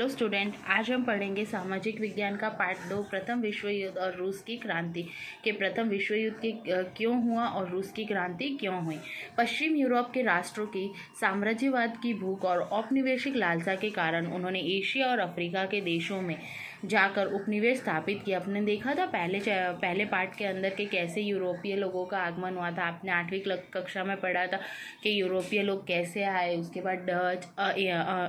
Hello student, आज हम पढ़ेंगे सामाजिक विज्ञान का पार्ट 2 प्रथम विश्व युद्ध और रूस की क्रांति के प्रथम विश्व युद्ध के क्यों हुआ और रूस की क्रांति क्यों हुई। पश्चिम यूरोप के राष्ट्रों की साम्राज्यवाद की भूख और औपनिवेशिक लालसा के कारण उन्होंने एशिया और अफ्रीका के देशों में जाकर उपनिवेश स्थापित किया। आपने देखा था पहले पार्ट के अंदर के कैसे यूरोपीय लोगों का आगमन हुआ था। आपने 8वीं कक्षा में पढ़ा था कि यूरोपीय लोग कैसे आए, उसके बाद डच,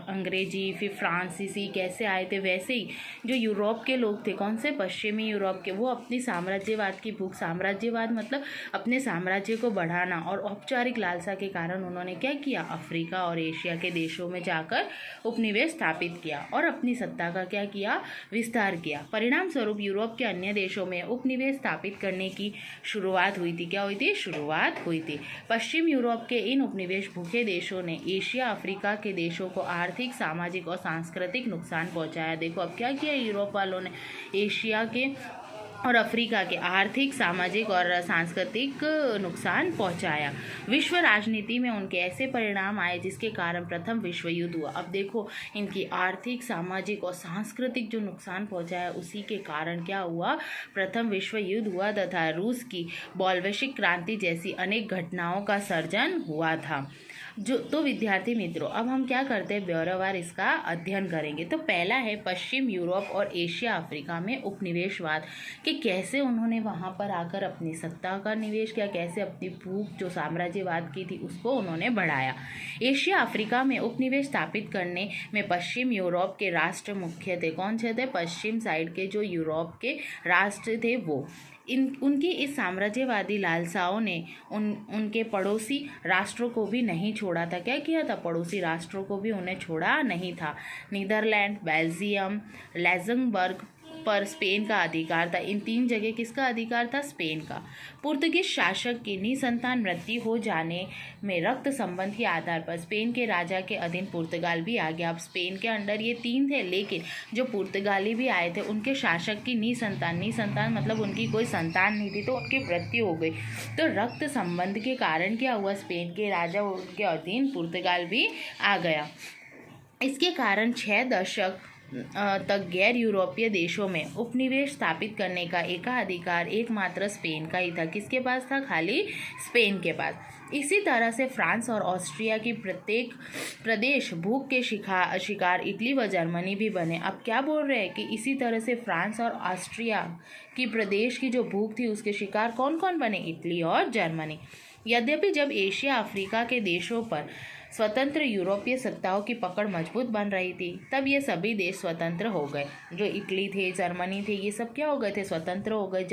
अंग्रेजी, फिर फ्रांसीसी कैसे आए थे। वैसे ही जो यूरोप के लोग थे, कौन से, पश्चिमी यूरोप के, वो अपनी साम्राज्यवाद की भूख, साम्राज्यवाद मतलब अपने साम्राज्य को बढ़ाना, और औपचारिक लालसा के कारण उन्होंने क्या किया, अफ्रीका और एशिया के देशों में जाकर उपनिवेश स्थापित किया और अपनी सत्ता का क्या किया, विस्तार किया। परिणाम स्वरूप यूरोप के अन्य देशों में उपनिवेश स्थापित करने की शुरुआत हुई थी। क्या हुई थी? शुरुआत हुई थी। पश्चिम यूरोप के इन उपनिवेश भूखे देशों ने एशिया अफ्रीका के देशों को आर्थिक, सामाजिक और सांस्कृतिक नुकसान पहुंचाया। देखो अब क्या किया यूरोप वालों ने, एशिया के और अफ्रीका के आर्थिक, सामाजिक और सांस्कृतिक नुकसान पहुंचाया। विश्व राजनीति में उनके ऐसे परिणाम आए जिसके कारण प्रथम विश्व युद्ध हुआ। अब देखो इनकी आर्थिक, सामाजिक और सांस्कृतिक जो नुकसान पहुंचाया, उसी के कारण क्या हुआ, प्रथम विश्व युद्ध हुआ तथा रूस की बोल्शेविक क्रांति जैसी अनेक घटनाओं का सर्जन हुआ था। तो विद्यार्थी मित्रों, अब हम क्या करते हैं, ब्यौरावार इसका अध्ययन करेंगे। तो पहला है पश्चिम यूरोप और एशिया अफ्रीका में उपनिवेशवाद, कि कैसे उन्होंने वहाँ पर आकर अपनी सत्ता का निवेश किया, कैसे अपनी भूख जो साम्राज्यवाद की थी उसको उन्होंने बढ़ाया। एशिया अफ्रीका में उपनिवेश स्थापित करने में पश्चिम यूरोप के राष्ट्र मुख्य थे। कौन से थे? पश्चिम साइड के जो यूरोप के राष्ट्र थे वो। उनकी इस साम्राज्यवादी लालसाओं ने उनके पड़ोसी राष्ट्रों को भी नहीं छोड़ा था। क्या किया था? पड़ोसी राष्ट्रों को भी उन्हें छोड़ा नहीं था। नीदरलैंड, बेल्जियम, लैक्सेमबर्ग पर स्पेन का अधिकार था। इन 3 जगह किसका अधिकार था? स्पेन का। पुर्तगीज शासक की निसंतान मृत्यु हो जाने में रक्त संबंध के आधार पर स्पेन के राजा के अधीन पुर्तगाल भी आ गया। अब स्पेन के अंडर ये 3 थे, लेकिन जो पुर्तगाली भी आए थे उनके शासक की निसंतान मतलब उनकी कोई संतान नहीं थी, तो उनकी मृत्यु हो गई। तो रक्त संबंध के कारण क्या हुआ, स्पेन के राजा उनके अधीन पुर्तगाल भी आ गया। इसके कारण 6 दशक तक गैर यूरोपीय देशों में उपनिवेश स्थापित करने का एकाधिकार एकमात्र स्पेन का ही था। किसके पास था? खाली स्पेन के पास। इसी तरह से फ्रांस और ऑस्ट्रिया की प्रत्येक प्रदेश भूख के शिकार इटली व जर्मनी भी बने। अब क्या बोल रहे हैं कि इसी तरह से फ्रांस और ऑस्ट्रिया की प्रदेश की जो भूख थी उसके शिकार कौन कौन बने? इटली और जर्मनी। यद्यपि जब एशिया अफ्रीका के देशों पर स्वतंत्र यूरोपीय सत्ताओं की पकड़ मजबूत बन रही थी, तब ये सभी देश स्वतंत्र हो गए। जो इटली थे, जर्मनी थे, ये सब क्या हो गए थे? स्वतंत्र हो गए।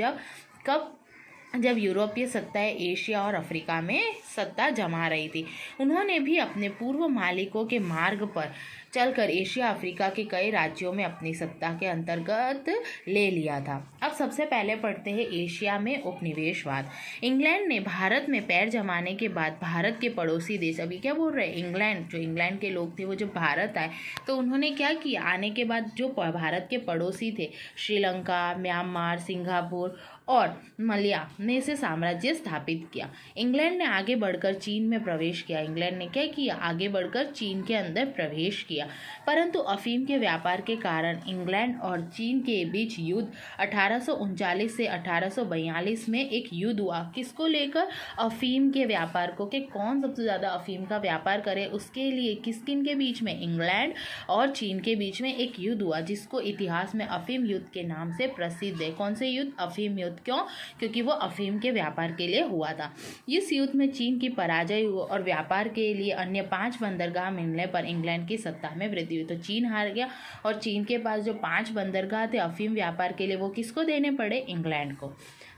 जब यूरोपीय सत्ताएं एशिया और अफ्रीका में सत्ता जमा रही थी। उन्होंने भी अपने पूर्व मालिकों के मार्ग पर चलकर एशिया अफ्रीका के कई राज्यों में अपनी सत्ता के अंतर्गत ले लिया था। अब सबसे पहले पढ़ते हैं एशिया में उपनिवेशवाद। इंग्लैंड ने भारत में पैर जमाने के बाद भारत के पड़ोसी देश, अभी क्या बोल रहे हैं, इंग्लैंड, जो इंग्लैंड के लोग थे वो जब भारत आए तो उन्होंने क्या किया, आने के बाद जो भारत के पड़ोसी थे, श्रीलंका, म्यांमार, सिंगापुर और मलया ने से साम्राज्य स्थापित किया। इंग्लैंड ने आगे बढ़कर चीन में प्रवेश किया। इंग्लैंड ने क्या किया? आगे बढ़कर चीन के अंदर प्रवेश किया। परंतु अफीम के व्यापार के कारण इंग्लैंड और चीन के बीच युद्ध 1839 से 1842 में एक युद्ध हुआ। किसको लेकर? अफीम के व्यापार को, कि कौन सबसे ज़्यादा अफीम का व्यापार करे, उसके लिए किन के बीच में? इंग्लैंड और चीन के बीच में एक युद्ध हुआ, जिसको इतिहास में अफीम युद्ध के नाम से प्रसिद्ध है। कौन से युद्ध? अफीम युद्ध। क्यों? क्योंकि वो अफीम के व्यापार के लिए हुआ था। इस युद्ध में चीन की पराजय हुई और व्यापार के लिए अन्य 5 बंदरगाह मिलने पर इंग्लैंड की सत्ता में वृद्धि हुई। तो चीन हार गया और चीन के पास जो 5 बंदरगाह थे अफीम व्यापार के लिए, वो किसको देने पड़े? इंग्लैंड को।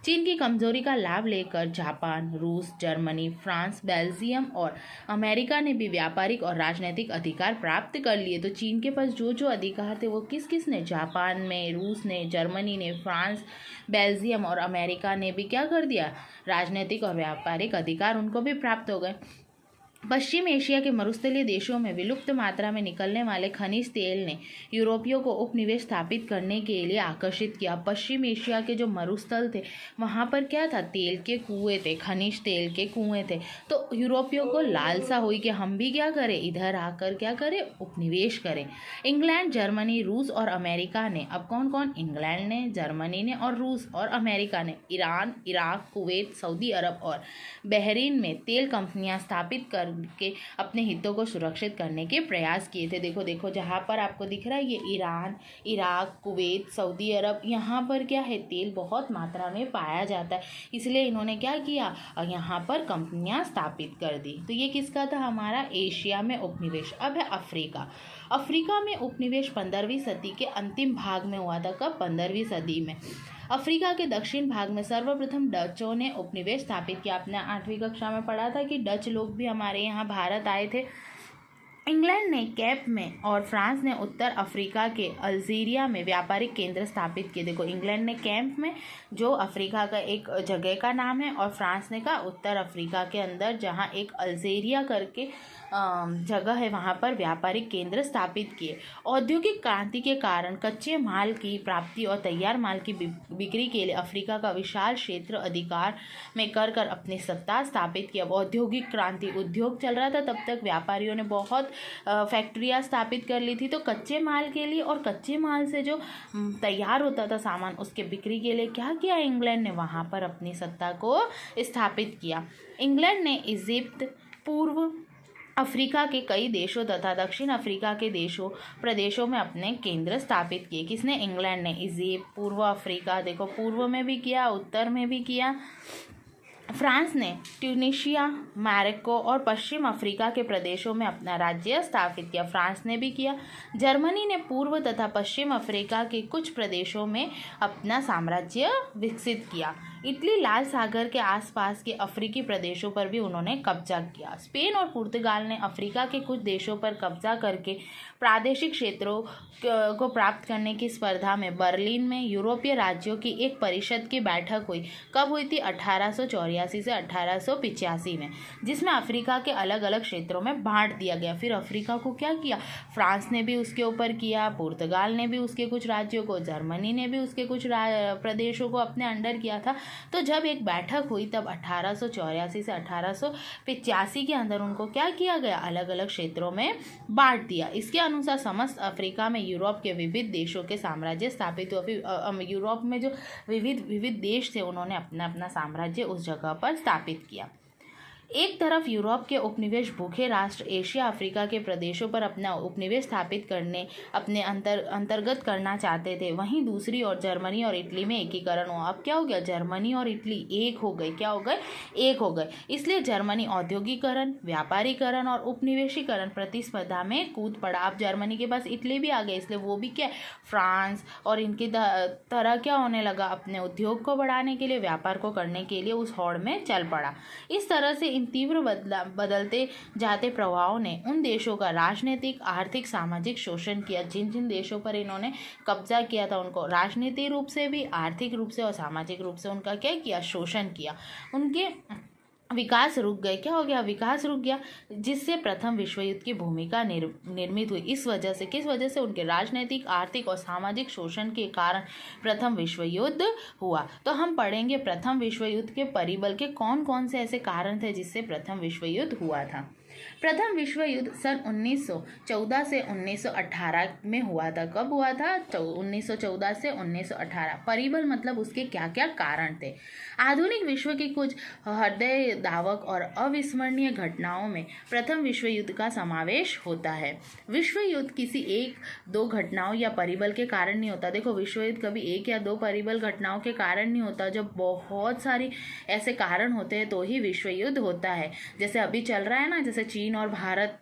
चीन की कमजोरी का लाभ लेकर जापान, रूस, जर्मनी, फ्रांस, बेल्जियम और अमेरिका ने भी व्यापारिक और राजनीतिक अधिकार प्राप्त कर लिए। तो चीन के पास जो जो अधिकार थे वो किस ने? जापान में, रूस ने, जर्मनी ने, फ्रांस, बेल्जियम और अमेरिका ने भी क्या कर दिया? राजनीतिक और व्यापारिक अधिकार उनको भी प्राप्त हो गए। पश्चिम एशिया के मरुस्थलीय देशों में विलुप्त मात्रा में निकलने वाले खनिज तेल ने यूरोपियों को उपनिवेश स्थापित करने के लिए आकर्षित किया। पश्चिम एशिया के जो मरुस्थल थे वहाँ पर क्या था, तेल के कुएं थे, खनिज तेल के कुएं थे। तो यूरोपियों को लालसा हुई कि हम भी क्या करें, इधर आकर क्या करें, उपनिवेश करें। इंग्लैंड, जर्मनी, रूस और अमेरिका ने, अब कौन कौन, इंग्लैंड ने, जर्मनी ने और रूस और अमेरिका ने ईरान, इराक, कुवैत, सऊदी अरब और बहरीन में तेल कंपनियां स्थापित करके अपने हितों को सुरक्षित करने के प्रयास किए थे। देखो देखो, जहाँ पर आपको दिख रहा है ये ईरान, इराक, कुवैत, सऊदी अरब, यहाँ पर क्या है, तेल बहुत मात्रा में पाया जाता है, इसलिए इन्होंने क्या किया, यहाँ पर कंपनियां स्थापित कर दी। तो ये किसका था, हमारा एशिया में उपनिवेश। अब है अफ्रीका। अफ्रीका में उपनिवेश 15वीं सदी के अंतिम भाग में हुआ था। कब, 15वीं सदी में। अफ्रीका के दक्षिण भाग में सर्वप्रथम डचों ने उपनिवेश स्थापित किया। आपने 8वीं कक्षा में पढ़ा था कि डच लोग भी हमारे यहाँ भारत आए थे। इंग्लैंड ने कैप में और फ्रांस ने उत्तर अफ्रीका के अल्जीरिया में व्यापारिक केंद्र स्थापित किए। देखो, इंग्लैंड ने कैंप में, जो अफ्रीका का एक जगह का नाम है, और फ्रांस ने कहा उत्तर अफ्रीका के अंदर जहाँ एक अल्जीरिया करके जगह है, वहाँ पर व्यापारिक केंद्र स्थापित किए। औद्योगिक क्रांति के कारण कच्चे माल की प्राप्ति और तैयार माल की बिक्री के लिए अफ्रीका का विशाल क्षेत्र अधिकार में कर अपनी सत्ता स्थापित की। अब औद्योगिक क्रांति, उद्योग चल रहा था तब तक, व्यापारियों ने बहुत फैक्ट्रियाँ स्थापित कर ली थी। तो कच्चे माल के लिए और कच्चे माल से जो तैयार होता था सामान, उसके बिक्री के लिए क्या किया, इंग्लैंड ने वहाँ पर अपनी सत्ता को स्थापित किया। इंग्लैंड ने इजिप्ट, पूर्व अफ्रीका के कई देशों तथा दक्षिण अफ्रीका के प्रदेशों में अपने केंद्र स्थापित किए। किसने, इंग्लैंड ने। इजिप्ट, पूर्व अफ्रीका, देखो पूर्व में भी किया, उत्तर में भी किया। फ्रांस ने ट्यूनीशिया, मोरक्को और पश्चिम अफ्रीका के प्रदेशों में अपना राज्य स्थापित किया। फ्रांस ने भी किया। जर्मनी ने पूर्व तथा पश्चिम अफ्रीका के कुछ प्रदेशों में अपना साम्राज्य विकसित किया। इटली, लाल सागर के आसपास के अफ्रीकी प्रदेशों पर भी उन्होंने कब्जा किया। स्पेन और पुर्तगाल ने अफ्रीका के कुछ देशों पर कब्जा करके प्रादेशिक क्षेत्रों को प्राप्त करने की स्पर्धा में बर्लिन में यूरोपीय राज्यों की एक परिषद की बैठक हुई। कब हुई थी, 1884 से 1885 में, जिसमें अफ्रीका के अलग अलग क्षेत्रों में बांट दिया गया। फिर अफ्रीका को क्या किया, फ्रांस ने भी उसके ऊपर किया, पुर्तगाल ने भी उसके कुछ राज्यों को, जर्मनी ने भी उसके कुछ प्रदेशों को अपने अंडर किया था। तो जब एक बैठक हुई तब 1884 से 1885 के अंदर उनको क्या किया गया, अलग अलग क्षेत्रों में बांट दिया। इसके अनुसार समस्त अफ्रीका में यूरोप के विविध देशों के साम्राज्य स्थापित हुए। यूरोप में जो विविध देश थे, उन्होंने अपना अपना साम्राज्य उस जगह पर स्थापित किया। एक तरफ यूरोप के उपनिवेश भूखे राष्ट्र एशिया अफ्रीका के प्रदेशों पर अपना उपनिवेश स्थापित करने, अपने अंतर्गत करना चाहते थे, वहीं दूसरी ओर जर्मनी और इटली में एकीकरण हुआ। अब क्या हो गया, जर्मनी और इटली एक हो गए। क्या हो गए, एक हो गए। इसलिए जर्मनी औद्योगिकरण, व्यापारीकरण और उपनिवेशीकरण प्रतिस्पर्धा में कूद पड़ा। अब जर्मनी के पास इटली भी आ गए, इसलिए वो भी क्या, फ्रांस और इनकी तरह क्या होने लगा, अपने उद्योग को बढ़ाने के लिए, व्यापार को करने के लिए उस होड़ में चल पड़ा। इस तरह से तीव्र बदलते जाते प्रभावों ने उन देशों का राजनीतिक, आर्थिक, सामाजिक शोषण किया। जिन जिन देशों पर इन्होंने कब्जा किया था, उनको राजनीतिक रूप से भी, आर्थिक रूप से और सामाजिक रूप से उनका क्या किया, शोषण किया। उनके विकास रुक गए। क्या हो गया, विकास रुक गया, जिससे प्रथम विश्व युद्ध की भूमिका निर्मित हुई। इस वजह से, किस वजह से, उनके राजनीतिक, आर्थिक और सामाजिक शोषण के कारण प्रथम विश्व युद्ध हुआ। तो हम पढ़ेंगे प्रथम विश्व युद्ध के परिबल के कौन कौन से ऐसे कारण थे जिससे प्रथम विश्व युद्ध हुआ था। प्रथम विश्व युद्ध सन 1914 से 1918 में हुआ था। कब हुआ था, 1914 से 1918। परिबल मतलब उसके क्या क्या कारण थे। आधुनिक विश्व की कुछ हृदयद्रावक और अविस्मरणीय घटनाओं में प्रथम विश्व युद्ध का समावेश होता है। विश्व युद्ध किसी एक दो घटनाओं या परिबल के कारण नहीं होता। देखो, विश्व युद्ध कभी एक या दो परिबल घटनाओं के कारण नहीं होता। जब बहुत सारी ऐसे कारण होते हैं तो ही विश्व युद्ध होता है। जैसे अभी चल रहा है ना, जैसे चीन और भारत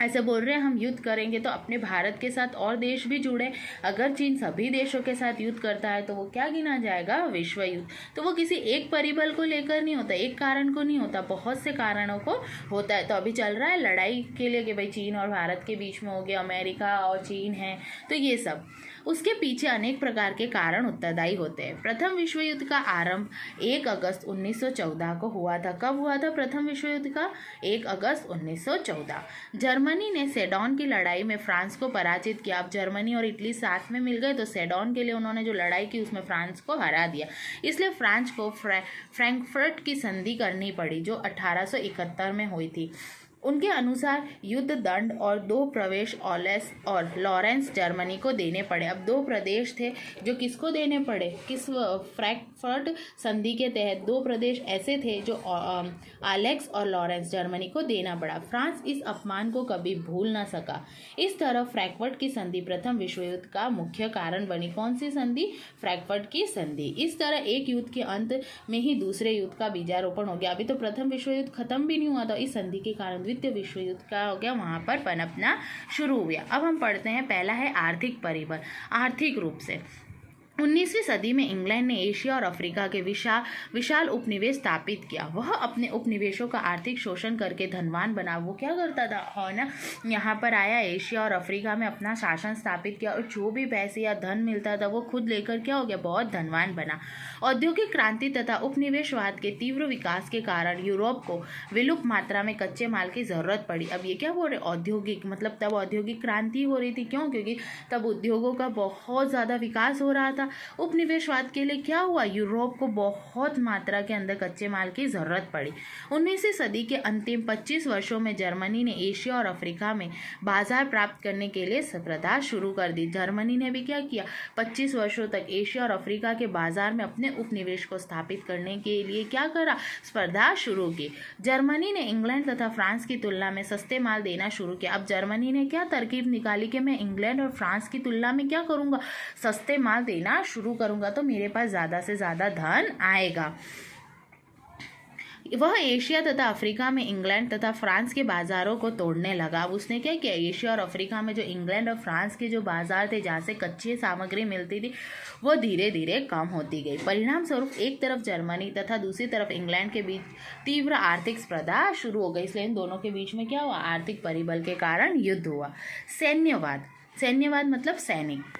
ऐसे बोल रहे हैं हम युद्ध करेंगे, तो अपने भारत के साथ और देश भी जुड़े। अगर चीन सभी देशों के साथ युद्ध करता है तो वो क्या गिना जाएगा, विश्व युद्ध। तो वो किसी एक परिबल को लेकर नहीं होता, एक कारण को नहीं होता, बहुत से कारणों को होता है। तो अभी चल रहा है लड़ाई के लिए कि भाई चीन और भारत के बीच में हो गया, अमेरिका और चीन है, तो ये सब। उसके पीछे अनेक प्रकार के कारण उत्तरदायी होते हैं। प्रथम विश्व युद्ध का आरंभ 1 अगस्त 1914 को हुआ था। कब हुआ था प्रथम विश्व युद्ध का? 1 अगस्त 1914। जर्मनी ने सेडॉन की लड़ाई में फ्रांस को पराजित किया। अब जर्मनी और इटली साथ में मिल गए तो सेडॉन के लिए उन्होंने जो लड़ाई की उसमें फ्रांस को हरा दिया। इसलिए फ्रांस को फ्रैंकफर्ट की संधि करनी पड़ी जो 1871 में हुई थी। उनके अनुसार युद्ध दंड और 2 प्रदेश ऑलेस और लॉरेंस जर्मनी को देने पड़े। अब 2 प्रदेश थे जो किसको देने पड़े? किस फ्रैंकफर्ट संधि के तहत 2 प्रदेश ऐसे थे जो ऑलेक्स और लॉरेंस जर्मनी को देना पड़ा। फ्रांस इस अपमान को कभी भूल ना सका। इस तरह फ्रैंकफर्ट की संधि प्रथम विश्व युद्ध का मुख्य कारण बनी। कौन सी संधि? फ्रैंकफर्ट की संधि। इस तरह एक युद्ध के अंत में ही दूसरे युद्ध का बीजारोपण हो गया। अभी तो प्रथम विश्व युद्ध खत्म भी नहीं हुआ था, इस संधि के कारण द्वितीय विश्व युद्ध का हो गया, वहां पर पनपना शुरू हुआ। अब हम पढ़ते हैं, पहला है आर्थिक परिबल। आर्थिक रूप से 19वीं सदी में इंग्लैंड ने एशिया और अफ्रीका के विशाल उपनिवेश स्थापित किया। वह अपने उपनिवेशों का आर्थिक शोषण करके धनवान बना। वो क्या करता था? और ना यहाँ पर आया, एशिया और अफ्रीका में अपना शासन स्थापित किया और जो भी पैसे या धन मिलता था वो खुद लेकर क्या हो गया? बहुत धनवान बना। औद्योगिक क्रांति तथा उपनिवेशवाद के तीव्र विकास के कारण यूरोप को विलुप्त मात्रा में कच्चे माल की जरूरत पड़ी। अब ये क्या बोल रहे? औद्योगिक, मतलब तब औद्योगिक क्रांति हो रही थी। क्यों? क्योंकि तब उद्योगों का बहुत ज़्यादा विकास हो रहा था। उपनिवेशवाद के लिए क्या हुआ? यूरोप को बहुत मात्रा के अंदर कच्चे माल की जरूरत पड़ी। 19वीं सदी के अंतिम 25 वर्षों में जर्मनी ने एशिया और अफ्रीका में बाजार प्राप्त करने के लिए स्पर्धा शुरू कर दी। जर्मनी ने भी क्या किया? 25 वर्षों तक एशिया और अफ्रीका के बाजार में अपने उपनिवेश को स्थापित करने के लिए क्या करा? स्पर्धा शुरू की। जर्मनी ने इंग्लैंड तथा फ्रांस की तुलना में सस्ते माल देना शुरू किया। अब जर्मनी ने क्या तरकीब निकाली कि मैं इंग्लैंड और फ्रांस की तुलना में क्या करूंगा? सस्ते माल देना शुरू करूंगा तो मेरे पास ज्यादा से ज्यादा धन आएगा। वह एशिया तथा अफ्रीका में इंग्लैंड तथा फ्रांस के बाजारों को तोड़ने लगा। अब उसने क्या किया? एशिया और अफ्रीका में जो इंग्लैंड और फ्रांस के जो बाजार थे जहाँ से कच्ची सामग्री मिलती थी वो धीरे धीरे कम होती गई। परिणाम स्वरूप एक तरफ जर्मनी तथा दूसरी तरफ इंग्लैंड के बीच तीव्र आर्थिक स्पर्धा शुरू हो गई। इसलिए इन दोनों के बीच में क्या हुआ? आर्थिक परिबल के कारण युद्ध हुआ। सैन्यवाद मतलब सैनिक।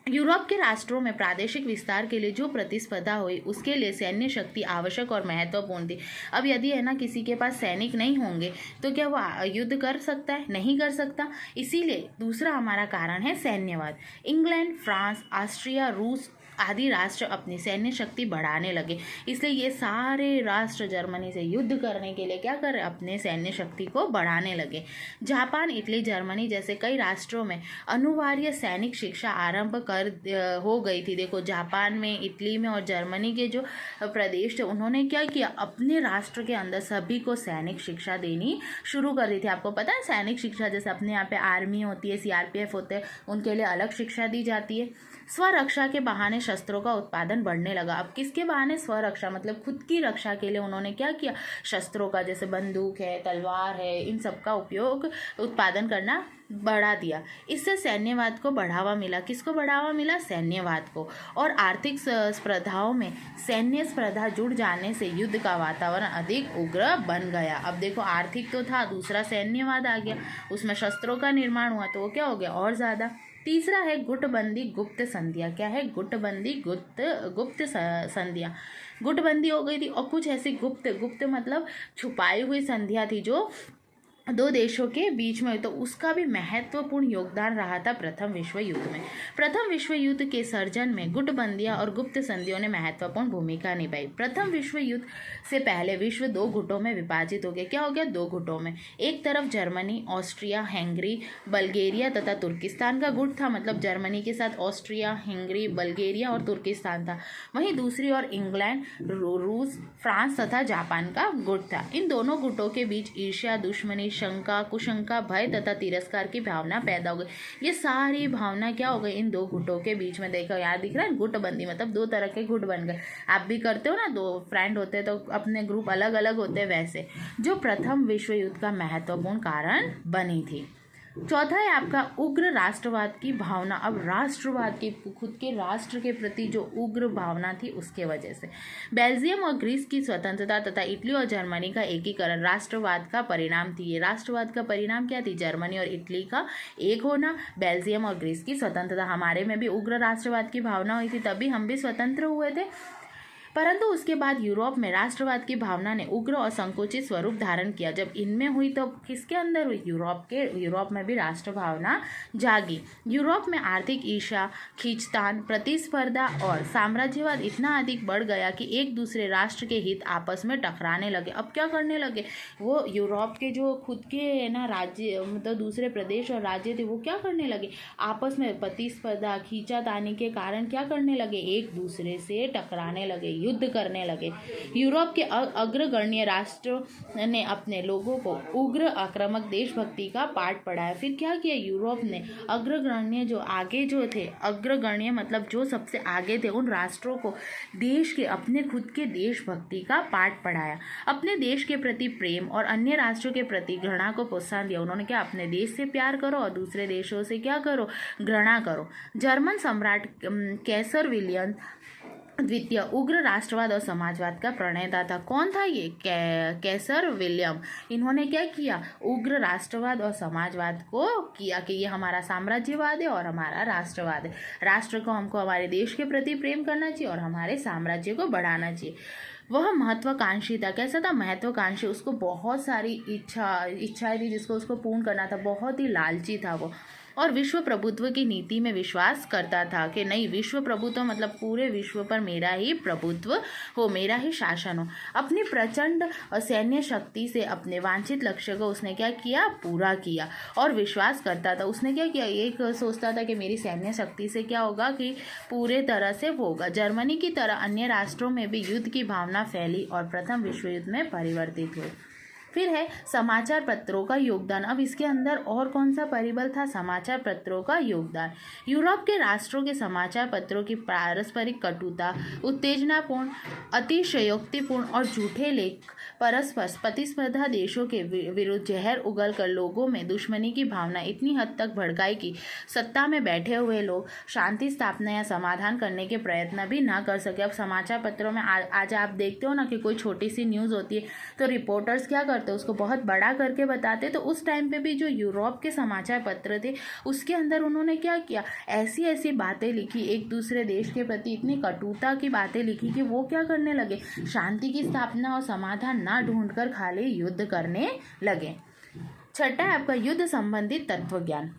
यूरोप के राष्ट्रों में प्रादेशिक विस्तार के लिए जो प्रतिस्पर्धा हुई उसके लिए सैन्य शक्ति आवश्यक और महत्वपूर्ण थी। अब यदि है ना किसी के पास सैनिक नहीं होंगे तो क्या वो युद्ध कर सकता है? नहीं कर सकता। इसीलिए दूसरा हमारा कारण है सैन्यवाद। इंग्लैंड, फ्रांस, ऑस्ट्रिया, रूस आदि राष्ट्र अपनी सैन्य शक्ति बढ़ाने लगे। इसलिए ये सारे राष्ट्र जर्मनी से युद्ध करने के लिए क्या कर रहे? अपने सैन्य शक्ति को बढ़ाने लगे। जापान, इटली, जर्मनी जैसे कई राष्ट्रों में अनिवार्य सैनिक शिक्षा आरंभ हो गई थी। देखो जापान में, इटली में और जर्मनी के जो प्रदेश थे उन्होंने क्या किया? अपने राष्ट्र के अंदर सभी को सैनिक शिक्षा देनी शुरू कर दी थी। आपको पता है सैनिक शिक्षा, जैसे अपने यहाँ पे आर्मी होती है, सीआरपीएफ होते हैं, उनके लिए अलग शिक्षा दी जाती है। स्वरक्षा के बहाने शस्त्रों का उत्पादन बढ़ने लगा। अब किसके बहाने? स्वरक्षा मतलब खुद की रक्षा के लिए उन्होंने क्या किया? शस्त्रों का, जैसे बंदूक है, तलवार है, इन सब का उपयोग, उत्पादन करना बढ़ा दिया। इससे सैन्यवाद को बढ़ावा मिला। किसको बढ़ावा मिला? सैन्यवाद को। और आर्थिक स्पर्धाओं में सैन्य स्पर्धा जुड़ जाने से युद्ध का वातावरण अधिक उग्र बन गया। अब देखो आर्थिक तो था, दूसरा सैन्यवाद आ गया, उसमें शस्त्रों का निर्माण हुआ तो वो क्या हो गया? और ज़्यादा। तीसरा है गुटबंदी गुप्त संधियाँ। क्या है? गुटबंदी गुप्त संधियाँ। गुटबंदी हो गई थी और कुछ ऐसी गुप्त मतलब छुपाई हुई संधियाँ थी जो 2 देशों के बीच में, तो उसका भी महत्वपूर्ण योगदान रहा था प्रथम विश्व युद्ध में। प्रथम विश्व युद्ध के सर्जन में गुटबंदियां और गुप्त संधियों ने महत्वपूर्ण भूमिका निभाई। प्रथम विश्व युद्ध से पहले विश्व 2 गुटों में विभाजित हो गया। क्या हो गया? 2 गुटों में। एक तरफ जर्मनी, ऑस्ट्रिया, हंगरी, बल्गेरिया तथा तुर्किस्तान का गुट था, मतलब जर्मनी के साथ ऑस्ट्रिया, हंगरी, बल्गेरिया और तुर्किस्तान था। वहीं दूसरी ओर इंग्लैंड, रूस, फ्रांस तथा जापान का गुट था। इन दोनों गुटों के बीच ईर्ष्या, दुश्मनी, शंका, कुशंका, भय तथा तिरस्कार की भावना पैदा हो गई। ये सारी भावना क्या हो गई? इन 2 गुटों के बीच में। देखो यार दिख रहा है, गुटबंदी मतलब 2 तरह के गुट बन गए। आप भी करते हो ना, 2 फ्रेंड होते हैं तो अपने ग्रुप अलग अलग होते हैं, वैसे जो प्रथम विश्व युद्ध का महत्वपूर्ण कारण बनी थी। चौथा है आपका उग्र राष्ट्रवाद की भावना। अब राष्ट्रवाद के खुद के राष्ट्र के प्रति जो उग्र भावना थी उसके वजह से बेल्जियम और ग्रीस की स्वतंत्रता तथा इटली और जर्मनी का एकीकरण राष्ट्रवाद का परिणाम थी। ये राष्ट्रवाद का परिणाम क्या थी? जर्मनी और इटली का एक होना, बेल्जियम और ग्रीस की स्वतंत्रता। हमारे में भी उग्र राष्ट्रवाद की भावना हुई थी, तभी हम भी स्वतंत्र हुए थे। परंतु उसके बाद यूरोप में राष्ट्रवाद की भावना ने उग्र और संकुचित स्वरूप धारण किया। जब इनमें हुई तो किसके अंदर हुई? यूरोप में भी राष्ट्र भावना जागी। यूरोप में आर्थिक ईर्ष्या, खींचतान, प्रतिस्पर्धा और साम्राज्यवाद इतना अधिक बढ़ गया कि एक दूसरे राष्ट्र के हित आपस में टकराने लगे। अब क्या करने लगे? वो यूरोप के जो खुद के ना राज्य मतलब दूसरे प्रदेश और राज्य थे वो क्या करने लगे? आपस में प्रतिस्पर्धा, खींचातानी के कारण क्या करने लगे? एक दूसरे से टकराने लगे, युद्ध करने लगे। यूरोप के अग्रगण्य राष्ट्र ने अपने लोगों को उग्र आक्रामक देशभक्ति का पाठ पढ़ाया। फिर क्या किया यूरोप ने? अग्रगण्य जो आगे जो थे, अग्रगण्य मतलब जो सबसे आगे थे, उन राष्ट्रों को देश के अपने खुद के देशभक्ति का पाठ पढ़ाया। अपने देश के प्रति प्रेम और अन्य राष्ट्रों के प्रति घृणा को प्रोत्साहन दिया। उन्होंने क्या? अपने देश से प्यार करो और दूसरे देशों से क्या करो? घृणा करो। जर्मन सम्राट कैसर विलियम द्वितीय उग्र राष्ट्रवाद और समाजवाद का प्रणेता था। कौन था ये? कैसर विलियम। इन्होंने क्या किया? उग्र राष्ट्रवाद और समाजवाद को किया कि ये हमारा साम्राज्यवाद है और हमारा राष्ट्रवाद है। राष्ट्र को हमको हमारे देश के प्रति प्रेम करना चाहिए और हमारे साम्राज्य को बढ़ाना चाहिए। वह महत्वाकांक्षी था। कैसा था? महत्वाकांक्षी। उसको बहुत सारी इच्छाएं थी जिसको उसको पूर्ण करना था। बहुत ही लालची था वो। और विश्व प्रभुत्व की नीति में विश्वास करता था कि नहीं, विश्व प्रभुत्व मतलब पूरे विश्व पर मेरा ही प्रभुत्व हो, मेरा ही शासन हो। अपनी प्रचंड सैन्य शक्ति से अपने वांछित लक्ष्य को उसने क्या किया? पूरा किया। और विश्वास करता था, उसने क्या किया? एक सोचता था कि मेरी सैन्य शक्ति से क्या होगा कि पूरे तरह से होगा। जर्मनी की तरह अन्य राष्ट्रों में भी युद्ध की भावना फैली और प्रथम विश्व युद्ध में परिवर्तित हुई। फिर है समाचार पत्रों का योगदान। अब इसके अंदर और कौन सा परिबल था? समाचार पत्रों का योगदान। यूरोप के राष्ट्रों के समाचार पत्रों की पारस्परिक कटुता, उत्तेजनापूर्ण, अतिशयोक्तिपूर्ण और झूठे लेख परस्पर प्रतिस्पर्धा देशों के विरुद्ध जहर उगलकर लोगों में दुश्मनी की भावना इतनी हद तक भड़काई कि सत्ता में बैठे हुए लोग शांति स्थापना या समाधान करने के प्रयत्न भी ना कर सके। अब समाचार पत्रों में आज आप देखते हो ना कि कोई छोटी सी न्यूज़ होती है तो रिपोर्टर्स क्या करते हैं? उसको बहुत बड़ा करके बताते। तो उस टाइम पे भी जो यूरोप के समाचार पत्र थे उसके अंदर उन्होंने क्या किया? ऐसी ऐसी बातें लिखी, एक दूसरे देश के प्रति इतनी कटुता की बातें लिखी कि वो क्या करने लगे? शांति की स्थापना और समाधान ना ढूंढकर खाली युद्ध करने लगे। छठा है आपका युद्ध संबंधित तत्वज्ञान।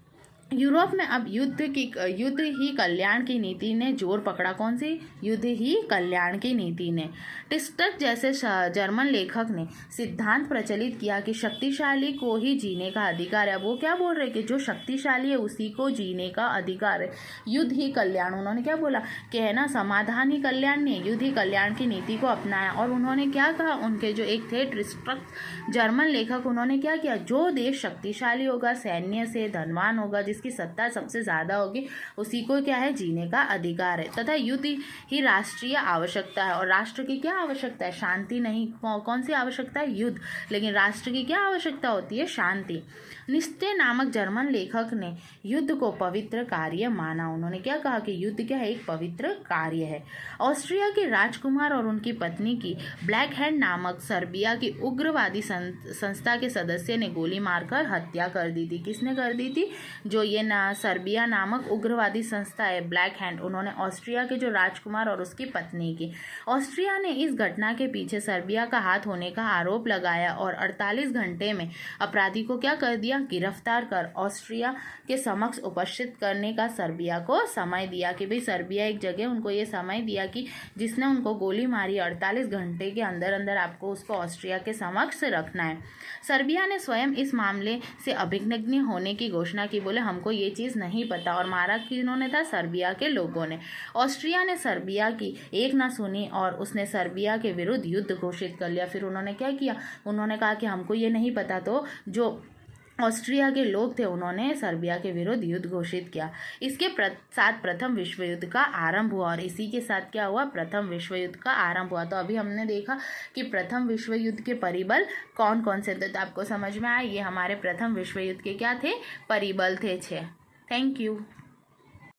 यूरोप में अब युद्ध ही कल्याण की नीति ने जोर पकड़ा। कौन सी? युद्ध ही कल्याण की नीति ने। टिस्टक जैसे जर्मन लेखक ने सिद्धांत प्रचलित किया कि शक्तिशाली को ही जीने का अधिकार है। वो क्या बोल रहे कि जो शक्तिशाली है उसी को जीने का अधिकार है। युद्ध ही कल्याण, उन्होंने क्या बोला कि है ना, समाधान ही कल्याण नहीं है, युद्ध ही कल्याण की नीति को अपनाया। और उन्होंने क्या कहा? उनके जो एक थे टिस्टक जर्मन लेखक, उन्होंने क्या किया? जो देश शक्तिशाली होगा, सैन्य से धनवान होगा, जिसकी सत्ता सबसे ज्यादा होगी, उसी को क्या है? जीने का अधिकार है। तथा युद्ध ही राष्ट्रीय आवश्यकता है। और राष्ट्र की क्या आवश्यकता है? शांति नहीं। कौन सी आवश्यकता है? युद्ध। लेकिन राष्ट्र की क्या आवश्यकता होती है? शांति। निश्चय नामक जर्मन लेखक ने युद्ध को पवित्र कार्य माना। उन्होंने क्या कहा कि युद्ध क्या है? एक पवित्र कार्य है। ऑस्ट्रिया के राजकुमार और उनकी पत्नी की ब्लैक हैंड नामक सर्बिया की उग्रवादी संस्था के सदस्य ने गोली मारकर हत्या कर दी थी। किसने कर दी थी? जो ये सर्बिया नामक उग्रवादी संस्था है ब्लैक हैंड, उन्होंने ऑस्ट्रिया के जो राजकुमार और उसकी पत्नी की। ऑस्ट्रिया ने इस घटना के पीछे सर्बिया का हाथ होने का आरोप लगाया और 48 घंटे में अपराधी को क्या कर दिया? गिरफ्तार कर ऑस्ट्रिया के समक्ष उपस्थित करने का सर्बिया को समय दिया कि भाई सर्बिया एक जगह उनको ये समय दिया कि जिसने उनको गोली मारी 48 घंटे के अंदर अंदर आपको उसको ऑस्ट्रिया के समक्ष रखना है। सर्बिया ने स्वयं इस मामले से अभिज्ञ होने की घोषणा की। बोले हमको ये चीज़ नहीं पता। और मारा किन्होंने था? सर्बिया के लोगों ने। ऑस्ट्रिया ने सर्बिया की एक ना सुनी और उसने सर्बिया के विरुद्ध युद्ध घोषित कर लिया। फिर उन्होंने क्या किया? उन्होंने कहा कि हमको ये नहीं पता, तो जो ऑस्ट्रिया के लोग थे, उन्होंने सर्बिया के विरुद्ध युद्ध घोषित किया। इसके साथ प्रथम विश्व युद्ध का आरंभ हुआ और इसी के साथ क्या हुआ, प्रथम विश्व युद्ध का आरंभ हुआ। तो अभी हमने देखा कि प्रथम विश्व युद्ध के परिबल कौन कौन से थे, तो आपको समझ में आया ये हमारे प्रथम विश्व युद्ध के क्या थे, परिबल थे 6। Thank you.